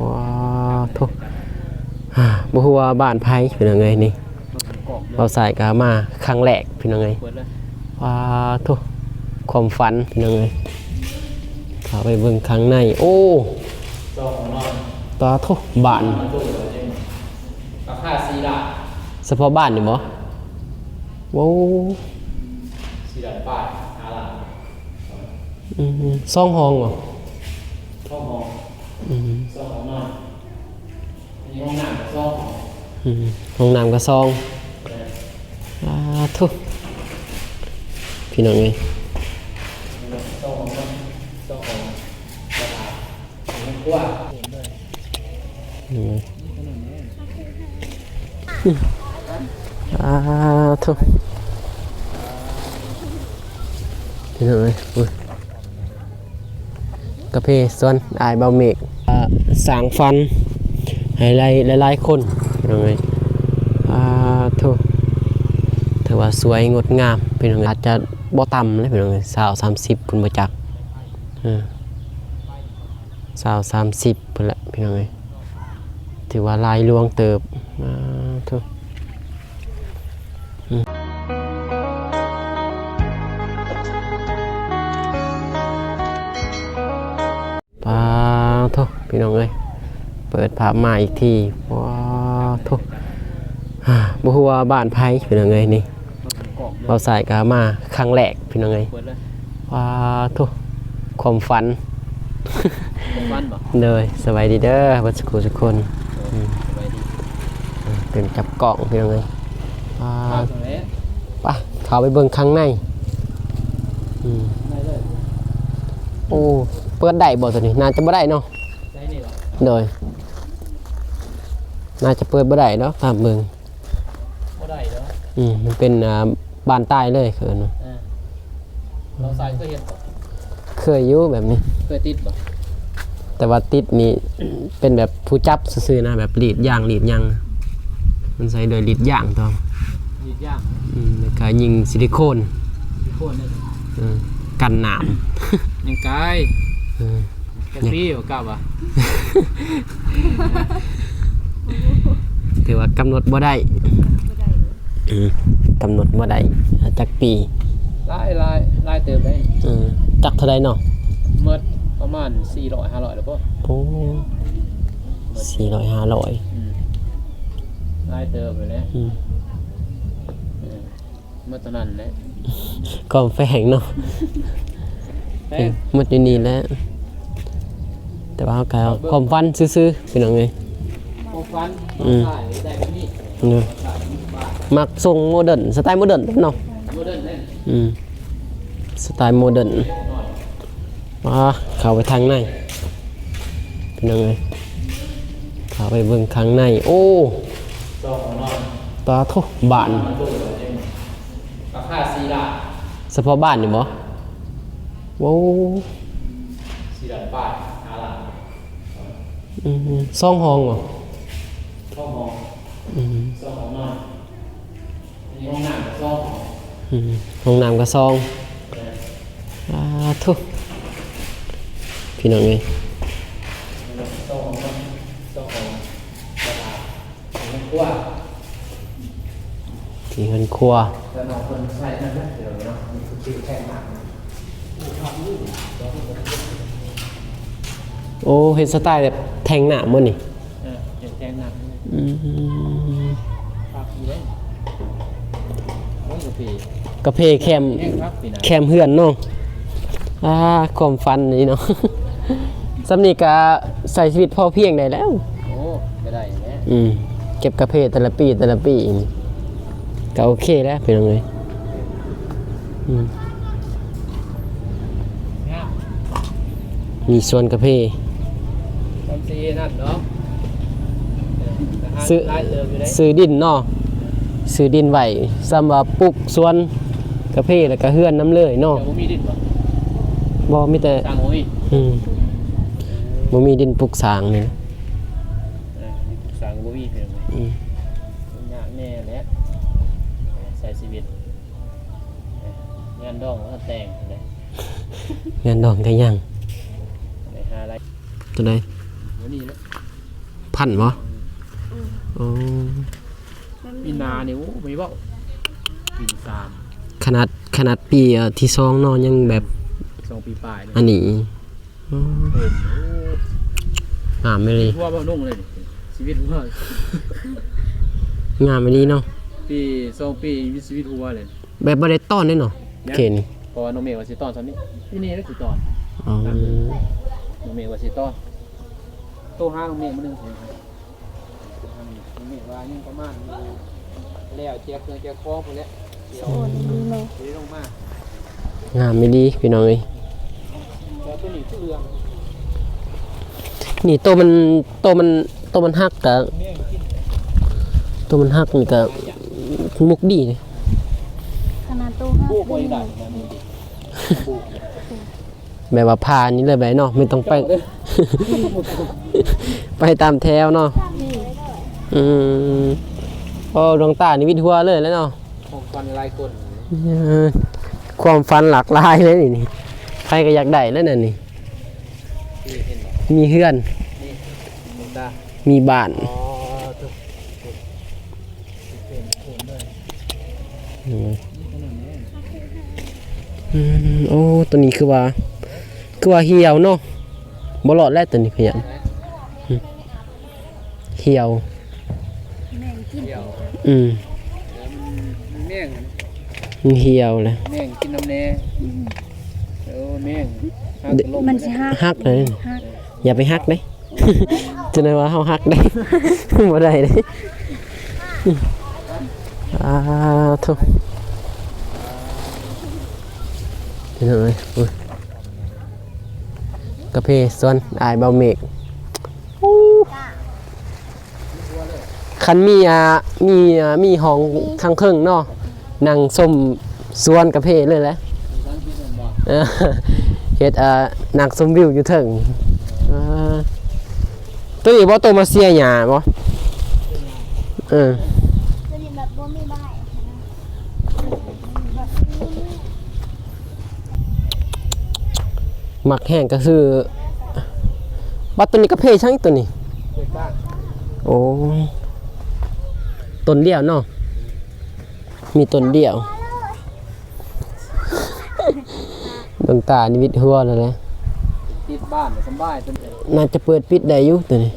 ว้าวทุกบ่ฮู้ว่าบ้านไผเป็นยังไงนี่เราใส่กามาครั้งแรกเป็นยังไงว้าวทุกความฝันเป็นยังไงเข้าไปเบิ่งข้างในโอ้ตาทุกบ้านราคา4 ล้านเฉพาะบ้านนี่บ่ว้าว4 ล้านบาท5 ล้านสองห้องบ่ช่องห้องช่องห้องนอนมีห้องน้ำกับช่องห้องน้ำกับซองทุกพี่น้องเอ้ยช่องห้องนอนช่องห้องกระดาษห้องครัวทุกพี่น้องเอ้ยกาแฟส่วนอายเบาเมกสางฟันให้หลายคนพี่น้องเอ้ยทุกถือว่าสวยงดงามพี่น้องอาจจะบ่ต่ำเลยพี่น้องเอ้ย20-30พุ่นบ่จัก20-30พุ่นละพี่น้องเอ้ยถือว่าลายลวงเติบทุกทุกพี่น้องเอ้ยเปิดภาพมาอีกทีว้าวทุกบ่ฮู้ว่าบ้านไผเป็นยังไงนี่เราใส่กามาครั้งแรกเป็นยังไงว้าวทุกความฝันเลยสบายดีเด้อบัดสักครู่ทุกคนเป็นจับกล่องเป็นยังไงไปเข้าไปเบิ่งข้างในโอ้เปิดได้บ่ตัวนี้น่าจะบ่ได้เนาะโดยน่าจะเปิดบ่ได้เนาะตามเบิ่งบ่ได้เนาะมันเป็นบ้านใต้เลยคือเนาะเราใส่เคยเห็นเคยอยู่แบบนี้เคยติดบ่แต่ว่าติดนี่เป็นแบบผู้จับซื่อๆนะแบบรีดย่างมันใส่โดยรีดย่างตองรีดย่างแล้วก็ยิงซิลิโคนเนี่ยกันหนามยังไกลกันพี่บ่กล้าบ่ถือว่ากำหนดบ่ได้กำหนดบ่ได้จักปีลายเติมได้จักเท่าใดเนาะเมื่อประมาณ400-500แล้วป่ะโอ้400-500ลายเติมไปแล้วเมื่อตอนนั้นแหละก็แฝงเนาะหมดอยู่นี่แล้วแต่ว่าเขาความฟันซื่อๆเป็นยังไงความฟันได้แบบนี้มักทรงโมเดิร์นสไตล์โมเดิร์นเนาะโมเดิร์นเล่นสไตล์โมเดิร์นเข้าไปทางในเป็นยังไงเข้าไปเบิ่งข้างในโอ้ตาทุกบ้านราคา4 ล้านเฉพาะบ้านนี่บ่ว้าว4 ล้านบาท5 ล้านสองห้องบ่ช่องห้องช่องห้องนอนมีห้องน้ำกับช่องห้องน้ำกับซองทุกพี่น้องเอ้ยช่องห้องนอนช่องห้องกระดาษห้องครัวที่เงินครัวแล้วน้องคนใส่นั่นแหละเดี๋ยวเนาะมีคือแค่หนักโอ้เห็นสไตล์แบบแทงหน้ามื้อนี่เห็นแทงหนักปากอีเด้โอ้ยกาแฟแคมเฮือนเนาะความฝันนี่เนาะสำนีก็ใส่ชีวิตพอเพียงได้แล้วโอ้ไม่ได้แน่เก็บกาแฟแต่ละปีก็โอเคแล้วเป็นยังไงมีส่วนกาแฟนั่นเนาะซื้อดินเนาะซื้อดินไว้สำหรับปลูกสวนกาแฟแล้วก็เฮือนน้ำเลยเนาะบ่มีแต่บ่มีดินปลูกสางนี่สางบ่มีเพิ่นยากแน่แหละใส่ชีวิตงานดองก็แต่งเลยงานดองก็ยังไปหาอะไรตัวใดวันนี้แหละ พันบ่โอ้ ปีนาเนี่ยโอ้ไม่เว้าปีสาม ขนาดปีที่สองเนาะยังแบบ 2 ปีปลายเลย อันนี้อ๋อ เห็น งามไม่ดี ว่าบ่นุ่งเลยนี่ชีวิตหัว งามไม่ดีเนาะ ปี2 ปีชีวิตหัวเลย แบบบ่ได้ต้อนได้เนาะเขนนี่ เพราะว่าน้องเมย์ว่าสิตอนซ้ำนี้พี่นี่ได้สิตอน อ๋อ น้องเมย์ว่าสิตอนโตห้าน้องเมย์มื้อนึงเห็นครับน้องเมย์ว่ายังประมาณแล้วเจียเครื่องเจียคอพุ่นแหละเดี๋ยว โอนดีไหม สิลงมาง ามไม่ดีพี่น้องเอ้ย แล้วตัวนี้ชื่อเรื่อง นี่โตมันฮักกะ แม่งกิน โตมันฮักนี่กะมุกดีเลย ขนาดตู้ห้า โอ้บ่ ปี ได้นะนี่ดิ แบบว่าพานี่เลยแบบเนาะไม่ต้องไป ไปตามแถวเนาะอืมพอดวงตานี่วิทัวเลยแล้วเนาะ ของฟันหลายคน เออความฝันหลากหลายเลยนี่ใครก็อยากได้แล้วนั่นนี่ ที่เห็นบ่ มีเฮือน นี่ดวงตา มีบ้าน อ๋อถูกผมเลย อืมโอ้ตัวนี้คือว่าเหี่ยวเนาะบ่รอดแล้วตัวนี้ขยันเหี่ยว แม่งกิน เดี๋ยว อืม แม่ง มันเหี่ยวเลย แม่งกินน้ำแน่แม่ง มันสิหัก ฮักเลย หัก อย่าไปฮักเด้ จะได้ว่าเฮาฮักได้ บ่ได้เด้ทุกนี่เลยอุ้ยกาแฟส่วนอายเบาเมกคันมีห้องข้างครึ่งเนาะนั่งส้มสวนกาแฟเลยแหละเออเฮ็ดนั่งชมวิวอยู่เทิงตัวนี้บ่โตมาเสียหญ้าบ่เออ จะมีแบบบ่มีใบ หมักแห้งก็คือว่าตัวนี้กาแฟช่างตัวนี้โอ้ต้นเดียวเนาะมีต้นเดียวดวงตานี่วิดหัวแล้วนะ ติดบ้านสบายจน น่าจะเปิดปิดได้อยู่ตัวนี้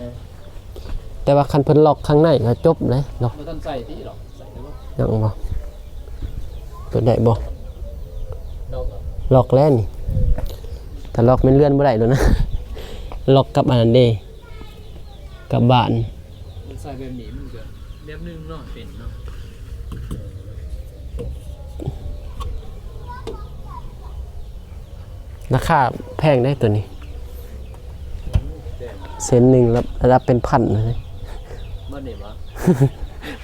แต่ว่าคันเพิ่นล็อกข้างในก็จบเลยล็อก ไม่ต้องใส่ที่หรอกใส่ได้บ่ ยังบ่เปิดได้บ่ ดอก ล็อกแล้วนี่ถ้าล็อกมันเลื่อนบ่ได้แล้วนะ ล็อกกับอันนั้นเด้กับบ้าน มันใส่แบบนี้มันก็แบบนึงเนาะเป็นเนาะ ราคาแพงได้ตัวนี้ แต่ เซนหนึ่งรับเป็นพันเลย มันนี่บ่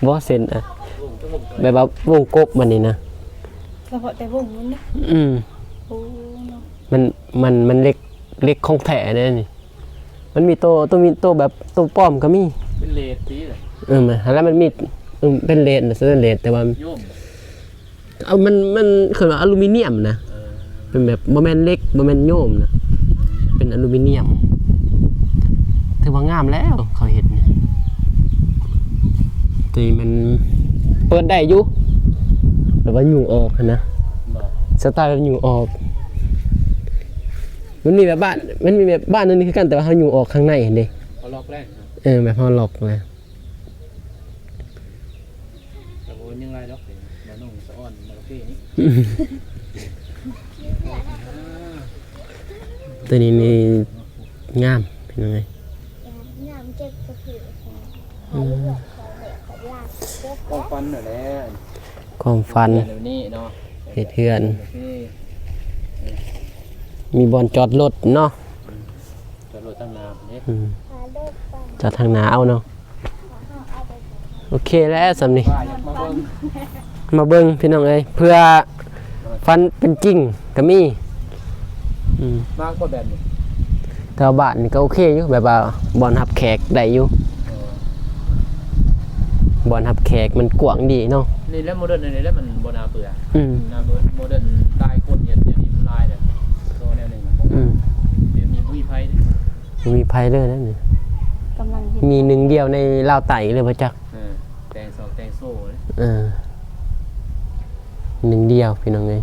บ่เซนอ่ะ วงต้องวง แบบว่าวงกบมันนี่นะ เฉพาะแต่วงมันนะ อืม โอ้เนาะ มันเล็กของแท้เด้นี่มันมีมีแบบตัวป้อมก็มี เป็นเลดสีเลย แล้วมันมีเป็นเลนนะเลนแต่ว่า โยม เอามันคือว่าอลูมิเนียมนะเป็นแบบบ่แม่นเล็กบ่แม่นโยมนะเป็นอลูมิเนียมถือว่างามแล้วเขาเฮ็ดเนี่ยแต่มันเปิดได้อยู่แต่ว่ายุงออกหั้นนะ บ่ สไตล์แบบยุงออกมันมีแบบบ้านนึงนี่คือกันแต่ว่าเฮายุงออกข้างในเห็นเด้ เอาล็อกแรกครับ แบบเฮาล็อกเลย แต่ว่ายังไงล็อกบ่นุ่งสะอ้อนบ่โอเคนี่ ตัวนี้นี่งามเป็นยังไง น้ำเจ็บกระผือ ป้องฟันน่ะแหละ ความฟัน เดี๋ยวนี้เนาะ เฮ็ดเฮือน โอเค มีบอนจอดรถเนาะ จะโหลดตั้งนานนี่ จอดทางหนาเอาเนาะโอเคแล้วสำนี้ ป้าอยากมาเบิ่ง มาเบิ่งพี่น้องเอ้ยเพื่อฟันเป็นจริงก็มีอืม มากกว่าแบบนี้ แต่ว่าบ้านนี่ก็โอเคอยู่แบบว่าบอนรับแขกได้อยู่บอนรับแขกมันกว้างดีเนาะ นี่แล้วโมเดิร์นนี่แล้วมันบ่น่าเบื่อ อืม น่าเบื่อโมเดิร์นตายคนเห็นเดี๋ยวนี้มันลายเลยโซแนวหนึง อืม เดี๋ยวมีผู้มีภัย มันมีภัยเลยนั่นนี่ กำลังเห็ มีหนึ่งเดียวในลาวไต่เลยบ่จัก แตงสองแตงโซ่เลย หนึ่งเดียวพี่น้องเอ้ย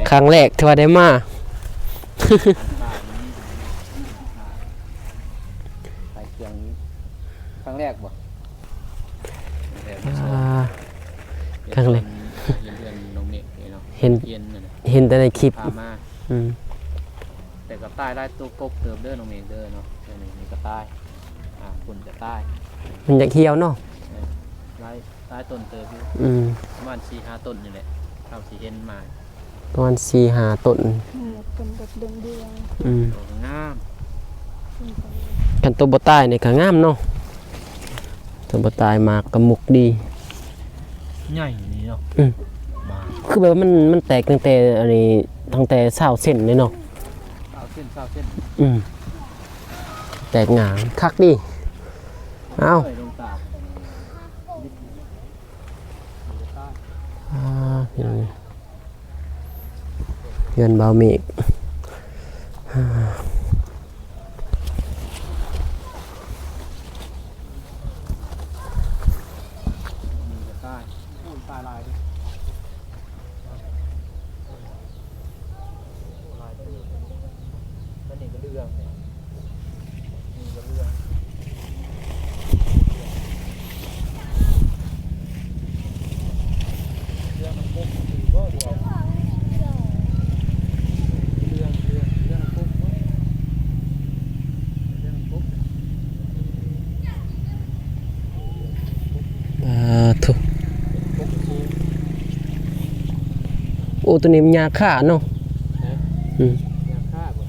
ครั้งแรกที่ว่าได้มา ไปเครื่องครั้งแรกบ่ ครั้งแรก เดือนน้องเมฆเนาะ เห็น เย็นนั่นน่ะ เห็นแต่ในคลิป พามาแต่กับใต้ได้ตู้กบเติมเด้อน้องเมฆเด้อเนาะนี่ก็ใต้คุณจะใต้ มันอยากเหี่ยวเนาะ ใต้ต้นเติมอยู่ประมาณ4-5 ต้นนี่แหละเท่าที่เห็นมา ประมาณ4-5 ต้น เป็นแบบเดือน งาม กันตัวบ่ตายนี่ก็งามเนาะตัวบ่ตายมากกระมุกดี ใหญ่นี่เนาะมา คือแบบว่ามันแตกตั้งแต่อันนี้ตั้งแต่20เส้นเลยเนาะ เส้น แตกหงางคักดิเอ้า ลงตา อย่างนี้เงินเบาเมกใต้ใต้ลายดิลายตัวนี้ก็นี่ก็เรื่องเนี่ยนี่ก็เรื่องมันปุ๊บคือก็เดียวเรื่องปุ๊บเรื่องปุ๊บ ทุโอ้ตัวนี้มันยาฆ่าเนาะ ยาฆ่าบ่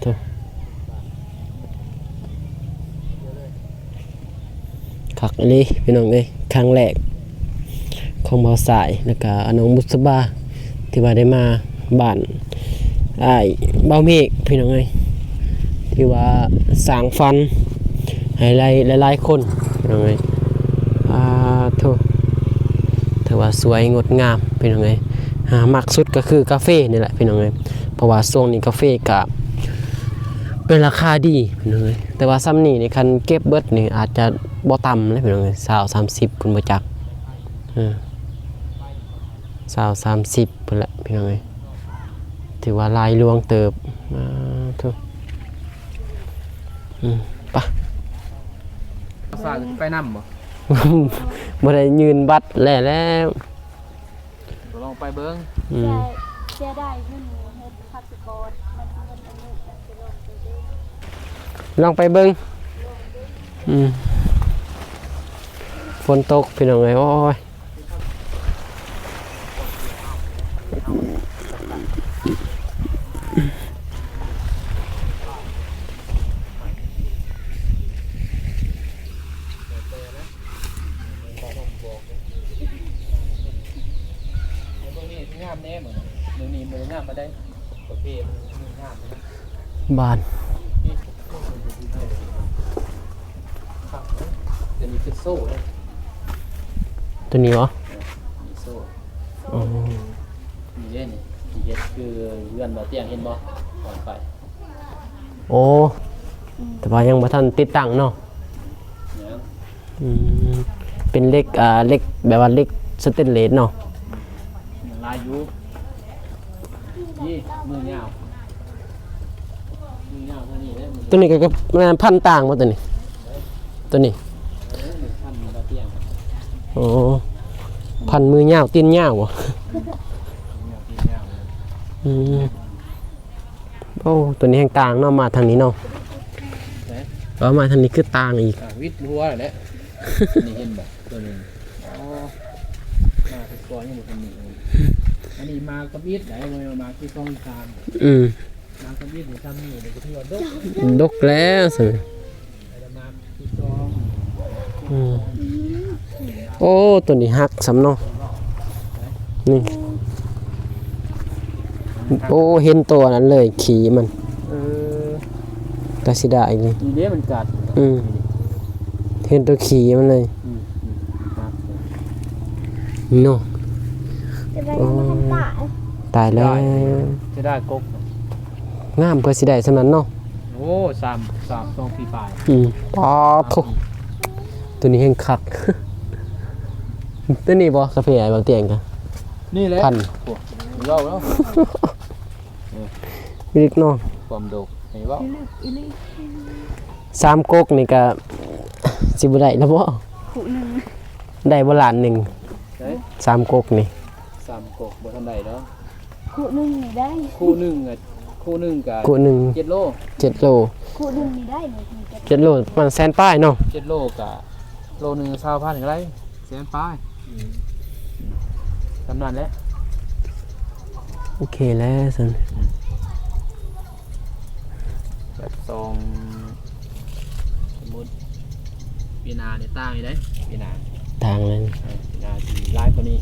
ทุคักอันนี้พี่น้องเอ้ยครั้งแรกของเบาสายแล้วก็น้องบุษบาที่ว่าได้มาบ้านอ้ายเบาเมฆพี่น้องเอ้ยที่ว่าสร้างฟันให้หลายๆคนพี่น้องเอ้ยทุถือว่าสวยงดงามพี่น้องเอ้ยมักสุดก็คือกาเฟ่นี่แหละพี่น้องเอ้ยเพราะว่าช่วงนี้กาเฟ่ก็เป็นราคาดีพี่น้องเอ้ยแต่ว่าซ้ำนี่ในคันเก็บเบิดนี่อาจจะบ่ต่ำเลยพี่น้องเอ้ย20-30พุ่นบ่จัก20-30พุ่นละพี่น้องเอ้ยถือว่าลายลวงเติบทุปะ ฝากไปนำบ่ บ่ได้ยืนบัตรแล้ว ลองไปเบิ่ง เสียได้เงินเฮ็ดพาสปอร์ตมันเงินอันนี้มันจะลงไปเด้ ลองไปเบิ่งฝนตกพี่น้องเอ้ยโอ้ย ตรงนี้ที่งามแน่เหมือนเดี๋ยวนี้มืองามมาได้ประเภทมืองาม บาน ครับจะมีคือโซ่เลย ตัวนี้เหรอ มีโซ่ อ๋อ มีเล่นที่เฮ็ดคือเลื่อนบ่เตียงเห็นบ่ก่อนไป โอ้แต่ว่ายังบ่ทันติดตั้งเนาะ เนี่ย เป็นเหล็กเหล็กแบบว่าเหล็กสเตนเลสเนาะ ลายอยู่นี่มือยาวเท่านี้ได้มือ ตัวนี้ก็งานพันต่างบ่ตัวนี้ตัวนี้ ท่านบ่เตียง อ๋อพันมือยาวตีนยาวบ่ ยาว โอ้ตัวนี้แห่งต่างเนาะมาทางนี้เนาะแล้วมาทางนี้คือต่างอีก วิทย์หัวแหละนี่เห็นบ่ตัวนึงมาทุกตัวยังบ่ทันมีอันนี้มากับวิทย์ได้มาคือต้องการมากับวิทย์นี่ทำนี่เดี๋ยวก็ถือว่าดก แล้วสิ มาคือซอง โอ้ตัวนี้หักสำเนาะนี่โอ้เห็นตัวนั้นเลยขี่มันกาสิได้เลย ทีนี้มันกัด เห็นตัวขี่มันเลยเนาะ จะได้ยังไม่ทันตาย ตายแล้ว จะได้กก งามก็สิได้สำนั้นเนาะ โอ้3 2ปีปลาย ปอทุตัวนี้แห่งคัก ตัวนี้บ่กาแฟไอ้บ่เตียงกัน นี่แหละ พัน โอ้เว้าแล้ว มีนิดเนาะ ความโดกให้เว้า 3ก๊กนี่ก็สิบ่ได้แล้วบ่ ขู่หนึ่ง ได้บ่ล้านหนึง เด้ย 3ก๊กนี่ 3กกบ่ทันได้เนาะ ขู่หนึ่งนี่ได้ คู่หนึงอะคู่หนึงก็ กูหนึง 7โล 7โล ขู่หนึ่งนี่ได้เลยมีแต่ 7โลมันแสนป้ายเนาะ 7โลก็โลนึง20,000ก็ได้แสนปลายสำนั้นแหละ โอเคแล้วซั่น แบบซองสมมุติปีหน้านี่ตั้งอยู่เด้ปีหน้า ทางนั้น ปีหน้าสิหลายกว่านี้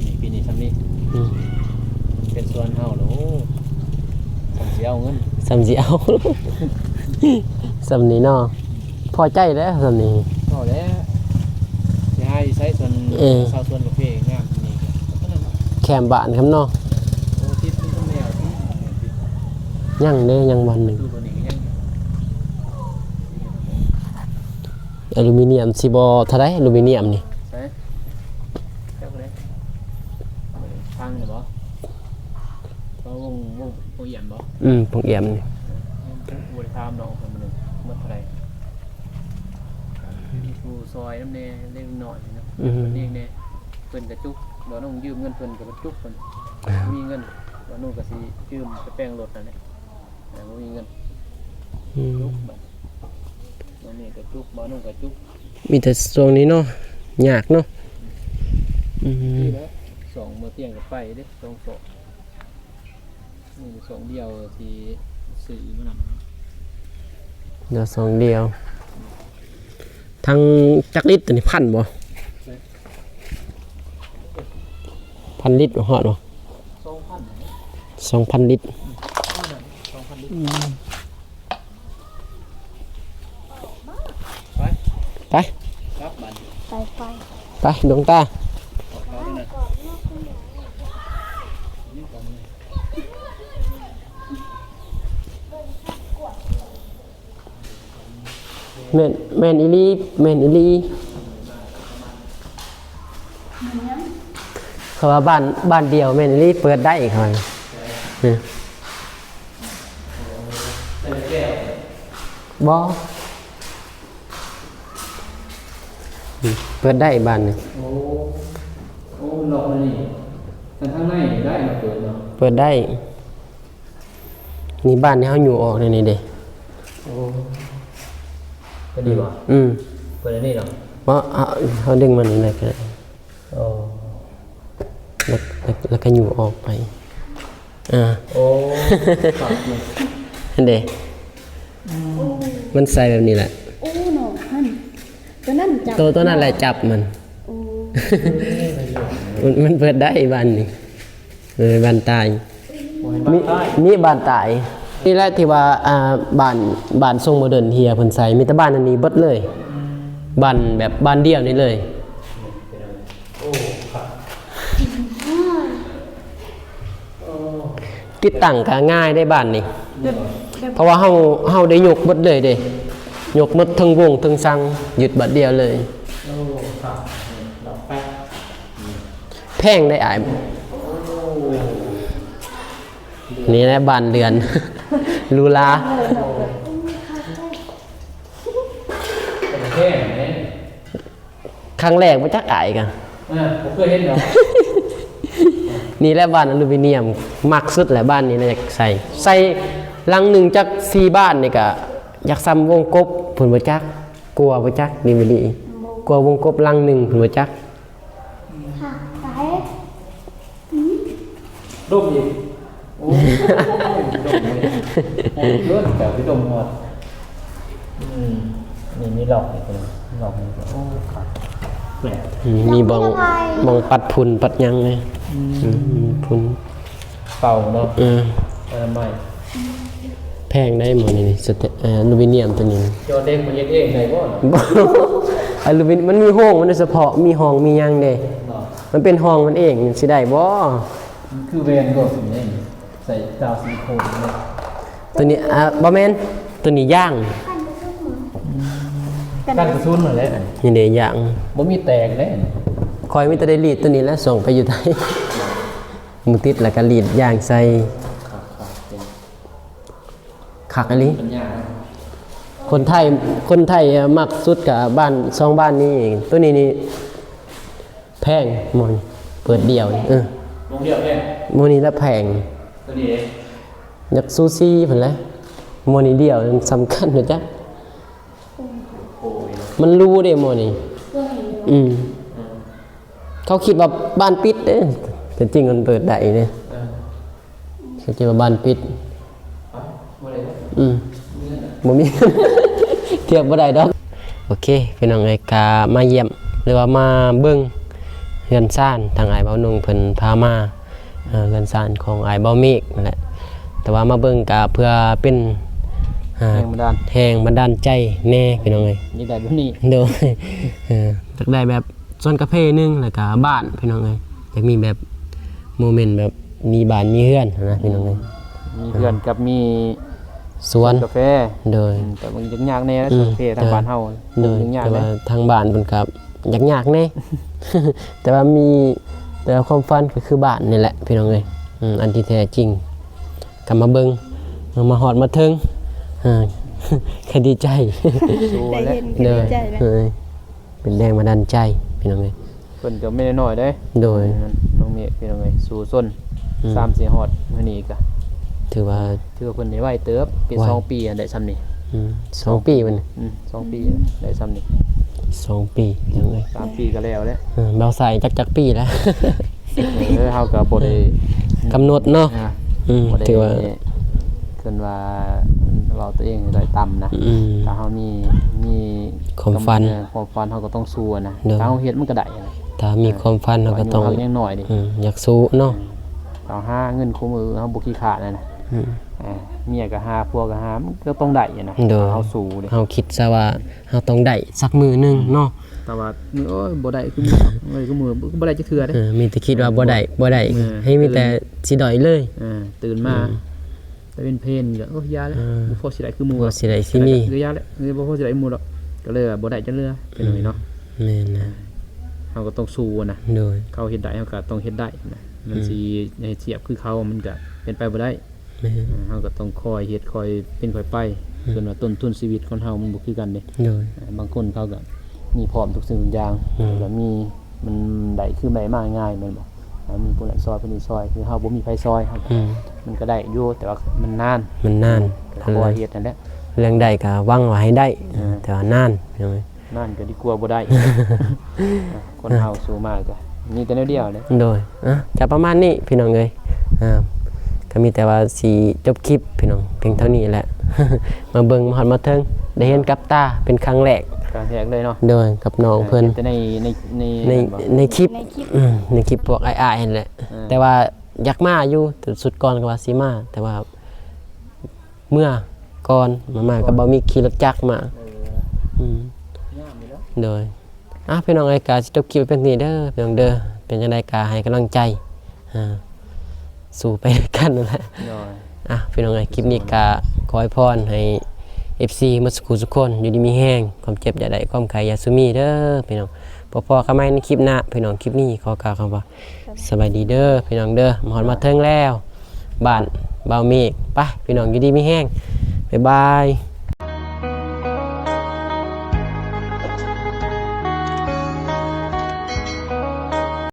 นี่ปีนี้ซ้ำนี้ อืม เป็นส่วนเฮาแล้วโอ้ผมสิเอาเงิน สำสิเอา สำนี้เนาะพอใจแล้วสำนี้ เอาแล้วสิให้ใช้ส่วน เออ ชาวส่วนประเภทงามนี่ก็นั่น แคมบ้านครับเนาะ โอ้ทิศนี่ต้องแนวที่ ยังเด้ยังวันหนึง ดูตัวนี้ก็ยัง อลูมิเนียมสิบ่เท่าไดอลูมิเนียมนี่ ใช่เจ้าก็ได้ฟังเหรอบ่เขาวงเอี่ยมบ่ ปงเอี่ยมนี่ บริธามน้องคนนึงเมื่อเท่าไหร่มีผู้ซอยน้ำแน่เล็กน้อยนะ คนนี้เนี่ยเพิ่นกระจุกบ่น้องยืมเงินเพิ่นก็กระจุกเพิ่นมีเงินบ่น้องก็สิยืมไปแปลงรถนั่นแหละแต่บ่มีเงิน อืม จุกบัดน้องนี่ก็จุกบ่น้องก็จุก มีแต่ช่วงนี้เนาะยากเนาะอืม นี่แหละสองมื้อเที่ยงก็ไปเด้สองศอกนี่สองเดียวที่ซื้อมานำ เดี๋ยวสองเดียวทางจักลิตรตัวนี้พันบ่พันลิตรบ่ฮอดบ่ 2,000 2,000 ลิตร 2,000 ลิตรไป ไป ครับบัด ไฟไฟ ไปดวงตา ออกเราด้วยนะ แม่นอีหลีแม่นอีหลีเขาว่าบ้านเดียวแม่นอีหลีเปิดได้เขาว่านี่บ่เปิดได้บ้านนี่ โอ้หลอกมันนี่แต่ข้างในได้มาเปิดเนาะ เปิดได้นี่บ้านที่เฮาอยู่ออกนี่เด้ โอ้ก็ดีว่ะ เปิดอันนี้เหรอ ว่าเขาดึงมันอะไรกัน โอ้ แล้วก็อยู่ออกไปอ่า โอ้ฝากอยู่ อันเดมันใส่แบบนี้แหละ โอ้หนอฮันตัวนั่นจับ ตัวนั้นแหละจับมัน โอ้ มันเปิดได้บ้านนี่บ้านตาย โอ้เห็นบ้านใต้ มีบ้านตายนี่แหละที่ว่าบ้านทรงโมเดิร์นเฮียเพิ่นใส่มีแต่บ้านอันนี้เบิดเลยบ้านแบบบ้านเดียวนี่เลยติดตั้งก็ง่ายได้บ้านนี่ เพราะว่าเฮาได้ยกเบิดเลยเด้ยกหมดทั้งวงทั้งซังหยุดบัดเดียวเลย โอ้ครับดอกแป๊ะ แพงได้อายนี่แหละบ้านเรือน ลูลา เป็นแค่ไหน ครั้งแรกมาจักอายกัน ผมเคยเห็นเหรอ นี่แหละบ้านอลูมิเนียมมักสุดแหละบ้านนี้นะอยากใส่หลังหนึ่งจัก4บ้านนี่ก็อยากซ้ำวงกบเพิ่นบ่จักกลัวบ่จักดีบ่ดีกลัววงกบหลังหนึ่งเพิ่นบ่จัก ค่ะสาย ดมอีกโอ้ดมเลยโอ้เยอะแต่พี่ดมหมดนี่หลอกนี่คนหลอกนี่โอ้ขาดแปลก มีบองปัดพุ่นปัดหยังไงพุ่น เป่าเนาะ ใหม่ แพงได้หมดนี่อลูมิเนียมตัวนี้ โจเด็กมันเย็ดเองไหนบ่ อลูมิเนียมมันมีห้องมันเฉพาะมีห้องมีหยังเด้ เนาะ มันเป็นห้องมันเองสิได้บ่ มันคือเวนก็สิ่งนี้ใส่กาวซิลิโคนเลย ตัวนี้บ่แม่นตัวนี้ย่าง กันกระสุนมาแล้ว นี่เด้ย่าง บ่มีแตกเลย คอยมีแต่ได้รีดตัวนี้แล้วส่งไปอยู่ไทยมือติดแล้วก็รีดย่างใส่คักอันนี้ ปัญญา คนไทยมักสุดกับบ้านสองบ้านนี้เองตัวนี้นี่แพงหมอนเปิดเดี่ยวนี่ลงเดียวแค่ โมนี้ละแพง ตัวนี้เอง อยากซูซี่เพิ่นแหละโมนี้เดี่ยวมันสำคัญเหรอจ๊ะ โอ้ย มันรู้เด้โมนี้เขาคิดว่าบ้านปิดเด้แต่จริงมันเปิดได้เด้เขาคิดว่าบ้านปิดบ่มี เทียบบ่ได้ดอกโอเคพี่น้องเอ้ยกามาเยี่ยมหรือว่ามาเบิ่งเรือนซ่านทางอ้ายเบานุ่งเพิ่นพามาเรือนซ่านของอ้ายเบาเมฆนั่นแหละแต่ว่ามาเบิ่งกาเพื่อเป็นแรงบันดาล แรงบันดาลใจแน่พี่น้องเอ้ย นี่ได้แบบนี้ โดยอยากได้แบบโซนกาแฟนึงแล้วก็บ้านพี่น้องเอ้ยอยากมีแบบโมเมนต์แบบมีบ้านมีเรือนนะพี่น้องเอ้ย มีเพื่อนกับมี สวน กาแฟ โดย แต่มันยังยากแน่นะกาแฟทางบ้านเฮา โดย ยังยาก แต่ แน่ ว่าทางบ้านเพิ่นครับยากๆแน่ แต่ว่ามีแต่ว่าความฝันก็คือบ้านนี่แหละพี่น้องเอ้ยอันที่แท้จริงก็มาเบิ่งมาฮอดมาถึงก็ดีใจ สู้ ได้ แล้ว เห็นก็ โด ดี ย ใจแล้ว เป็นแรงบันดาลใจพี่น้องเอ้ย เพิ่นก็ไม่ได้น้อยเด้ โดย น้องเมฆพี่น้องเอ้ยสู้ส้น3-4ฮอดมื้อนี้ก็ ถือว่า ถือว่าเพิ่นได้ไวเติบเป็น ไว 2 ปีอันได้ซ้ำนี่ 2 ปีมัน 2 ปีได้ซ้ำนี่ 2 ปีพี่น้องเอ้ย 3 ปีก็แล้วแหละ เบาใส่จักปีแล้ว เฮาก็บ่ได้ กำหนดเนาะ บ่ได้ ถือว่า เพิ่นว่าเราตัวเองด้อยต่ำนะถ้าเฮามี ความฝัน ความฝันเฮาก็ต้องสู้นะ เด้อ ถ้าเฮาเฮ็ดมันก็ได้นะ ถ้ามีความฝันเราก็ต้อง เฮายังน้อยดิ อยากสู้เนาะ เราหาเงินคู่มือเฮาบ่ขี้ขลาดนะเมียก็หาผัวก็หามันก็ต้องได้นะ โดย เฮาสู้ดิ เฮาคิดซะว่าเฮาต้องได้สักมือหนึงเนาะ แต่ว่าโอ้ยบ่ได้คือมือเอ้ยคือมือบ่ได้จักเทื่อเด้ มีแต่คิดว่าบ่ได้ เออ ให้มีแต่สิด้อยเลย ตื่นมาแต่เป็นเพลนก็โอ้ยยาแล้วบ่พอสิได้คือหมู่ บ่สิได้สิมี คือยาแล้วบ่พอสิได้หมู่ดอกก็เลยว่าบ่ได้จักเทื่อเป็นหน่อยเนาะ แม่นนะ เฮาก็ต้องสู้นะ โดย เขาเฮ็ดได้เฮาก็ต้องเฮ็ดได้นะมันสิให้เทียบคือเขามันก็เป็นไปบ่ได้ แม่น เฮาก็ต้องคอยเฮ็ดคอยเป็นคอยไปจนว่าต้นทุนชีวิตคนเฮามันบ่คือกันเด้ โดย บางคนเขาก็มีพร้อมทุกสิ่งทุกอย่างแล้วมีมันได้คือได้มาง่ายแม่นบ่มีผู้นั้นซอยผู้นี้ซอยคือเฮาบ่มีไผซอยเฮาก็มันก็ได้อยู่แต่ว่ามันนาน มันนาน ก็คอยเฮ็ดนั่นแหละ เรื่องใดก็หวังว่าให้ได้แต่ว่านานพี่น้องเอ้ย นานก็ดีกว่าบ่ได้ คนเฮาสู้มากก็มีแต่แนวเดียวเด้ โดยจะประมาณนี้พี่น้องเอ้ยก็มีแต่ว่าสิจบคลิปพี่น้องเพียงเท่านี้แหละ มาเบิ่งมาฮอดมาถึงได้เห็นกับตาเป็นครั้งแรก การแทกเลยเนาะ โดยกับน้องเพิ่น แต่ใน ในคลิป ในคลิป ในคลิปพวกอ้ายๆนั่นแหละแต่ว่าอยากมาอยู่แต่สุดก่อนก็ว่าสิมาแต่ว่าเมื่อก่อนมาก็บ่มีขี่รถจักรมาโดยพี่น้องเอ้ยก็สิจบคลิปเป็นนี้เด้อพี่น้องเด้อเป็นจังได๋ก็ให้กำลังใจสู้ไปด้วยกันนั่นแหละ โดย พี่น้องเอ้ยคลิปนี้ก็ขอให้พรให้ FC มาสุขทุกคนอยู่ดีมีแห้งความเจ็บอย่าได้ความไข้อย่าสุมีเด้อพี่น้องพอๆกันใหม่ในคลิปหน้าพี่น้องคลิปนี้ขอกล่าวคำว่าสบายดีเด้อพี่น้องเด้อมาฮอดมาถึงแล้วบ้านเบาเมฆไปพี่น้องอยู่ดีมีแห้งบ๊ายบาย